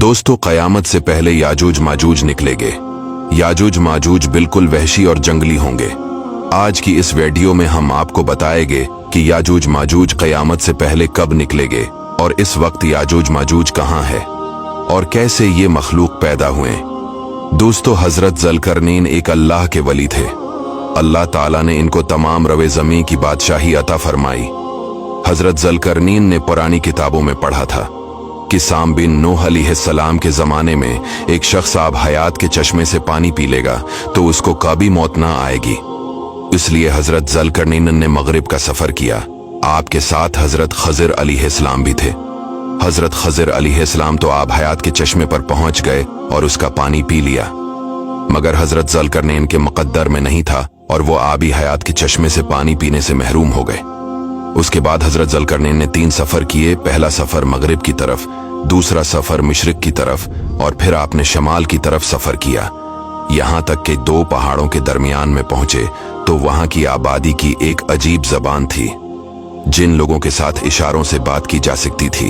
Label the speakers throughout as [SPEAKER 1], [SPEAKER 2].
[SPEAKER 1] दोस्तों, क़यामत से पहले याजूज माजूज निकलेंगे। याजूज माजूज बिल्कुल वहशी और जंगली होंगे। आज की इस वीडियो में हम आपको बताएंगे कि याजूज माजूज क़यामत से पहले कब निकलेंगे और इस वक्त याजूज माजूज कहाँ है और कैसे ये मखलूक पैदा हुए। दोस्तों, हजरत ज़ुल्करनैन एक अल्लाह के वली थे। अल्लाह ताला ने इनको तमाम रवे ज़मीन की बादशाही अता फरमाई। हजरत ज़ुल्करनैन ने पुरानी किताबों में पढ़ा था कि साम बिन नूह अलैहिस्सलाम के ज़माने में एक शख्स आब हयात के चश्मे से पानी पी लेगा तो उसको कभी मौत ना आएगी। इसलिए हजरत ज़ुल्करनैन ने मगरिब का सफ़र किया। आपके साथ हजरत खज़िर अलैहिस्सलाम भी थे। हजरत खज़िर अलैहिस्सलाम तो आब हयात के चश्मे पर पहुंच गए और उसका पानी पी लिया, मगर हजरत ज़ुल्करनैन के मुक़द्दर में नहीं था और वो आबी हयात के चश्मे से पानी पीने से महरूम हो गए। उसके बाद हजरत ज़ुल्करनैन ने 3 सफ़र किए। पहला सफ़र मगरिब की तरफ, दूसरा सफ़र मशरिक की तरफ और फिर आपने शमाल की तरफ सफ़र किया। यहाँ तक कि 2 पहाड़ों के दरमियान में पहुंचे तो वहाँ की आबादी की एक अजीब ज़बान थी जिन लोगों के साथ इशारों से बात की जा सकती थी।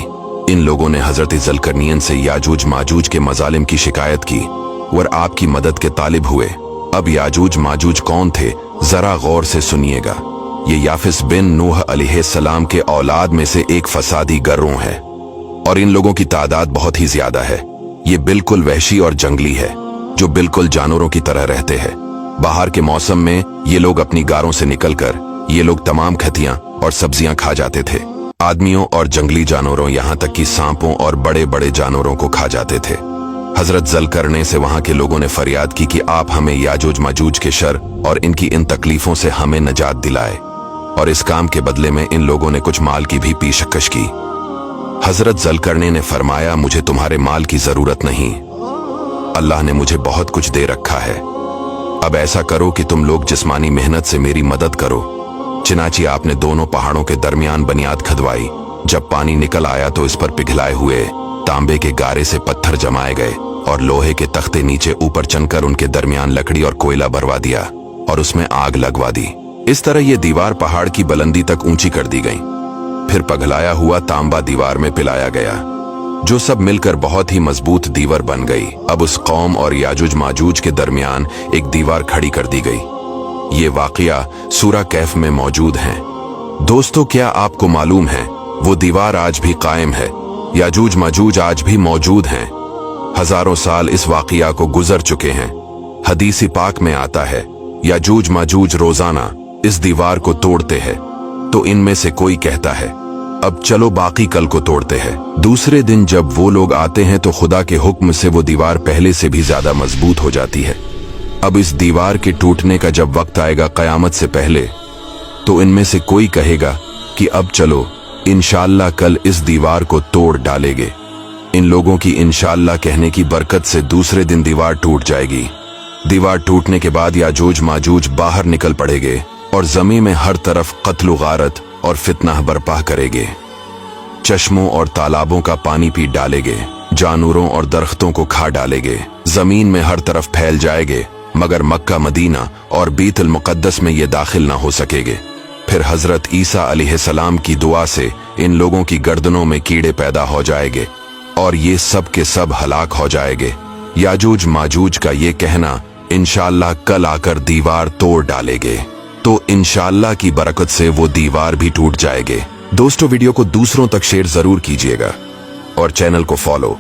[SPEAKER 1] इन लोगों ने हजरत ज़ुल्करनैन से याजूज माजूज के मजालिम की शिकायत की और आपकी मदद के तालिब हुए। अब याजूज माजूज कौन थे, जरा गौर से सुनिएगा। ये याफिस बिन नूह अलैहिस्सलाम के औलाद में से एक फसादी गिरोह है और इन लोगों की तादाद बहुत ही ज्यादा है। ये बिल्कुल वहशी और जंगली है जो बिल्कुल जानवरों की तरह रहते हैं। बाहर के मौसम में ये लोग अपनी गारों से निकलकर ये लोग तमाम खतियां और सब्जियां खा जाते थे। आदमियों और जंगली जानवरों, यहाँ तक कि सांपों और बड़े बड़े जानवरों को खा जाते थे। हजरत ज़ुल्करनैन से वहां के लोगों ने फरियाद की कि आप हमें याजूज माजूज के शर और इनकी इन तकलीफों से हमें निजात दिलाए, और इस काम के बदले में इन लोगों ने कुछ माल की भी पेशकश की। हजरत ज़ुल्करनैन ने फरमाया, मुझे तुम्हारे माल की जरूरत नहीं, अल्लाह ने मुझे बहुत कुछ दे रखा है। अब ऐसा करो कि तुम लोग जिस्मानी मेहनत से मेरी मदद करो। चिनाची आपने दोनों पहाड़ों के दरमियान बुनियाद खदवाई। जब पानी निकल आया तो इस पर पिघलाए हुए तांबे के गारे से पत्थर जमाए गए और लोहे के तख्ते नीचे ऊपर चनकर उनके दरमियान लकड़ी और कोयला भरवा दिया और उसमें आग लगवा दी। इस तरह ये दीवार पहाड़ की बुलंदी तक ऊंची कर दी गई। फिर पिघलाया हुआ तांबा दीवार में पिलाया गया, जो सब मिलकर बहुत ही मजबूत दीवार बन गई। अब उस कौम और याजूज माजूज के दरमियान एक दीवार खड़ी कर दी गई। ये वाकया सूरा कैफ में मौजूद है। दोस्तों, क्या आपको मालूम है वो दीवार आज भी कायम है। याजूज माजूज आज भी मौजूद हैं। हजारों साल इस वाकया को गुजर चुके हैं। हदीस पाक में आता है, याजूज माजूज रोजाना इस दीवार को तोड़ते हैं तो इनमें से कोई कहता है, अब चलो बाकी कल को तोड़ते हैं। दूसरे दिन जब वो लोग आते हैं तो खुदा के हुक्म से वो दीवार पहले से भी ज्यादा मजबूत हो जाती है। अब इस दीवार के टूटने का जब वक्त आएगा क़यामत से पहले, तो इनमें से कोई कहेगा कि अब चलो इंशाअल्लाह कल इस दीवार को तोड़ डालेंगे। इन लोगों की इंशाअल्लाह कहने की बरकत से दूसरे दिन दीवार टूट जाएगी। दीवार टूटने के बाद याजूज माजूज बाहर निकल पड़ेंगे और जमीन में हर तरफ कत्ल गारत और फितना बर्पा करेंगे। चश्मों और तालाबों का पानी पी डालेंगे, जानवरों और दरख्तों को खा डालेंगे, जमीन में हर तरफ फैल जाएंगे, मगर मक्का, मदीना और बीतुल मुक़द्दस में ये दाखिल ना हो सकेंगे। फिर हजरत ईसा अलैहिस्सलाम की दुआ से इन लोगों की गर्दनों में कीड़े पैदा हो जाएंगे और ये सब के सब हलाक हो जाएंगे। याजूज माजूज का ये कहना इंशाअल्लाह कल आकर दीवार तोड़ डालेंगे, तो इंशाअल्लाह की बरकत से वो दीवार भी टूट जाएंगे। दोस्तों, वीडियो को दूसरों तक शेयर जरूर कीजिएगा और चैनल को फॉलो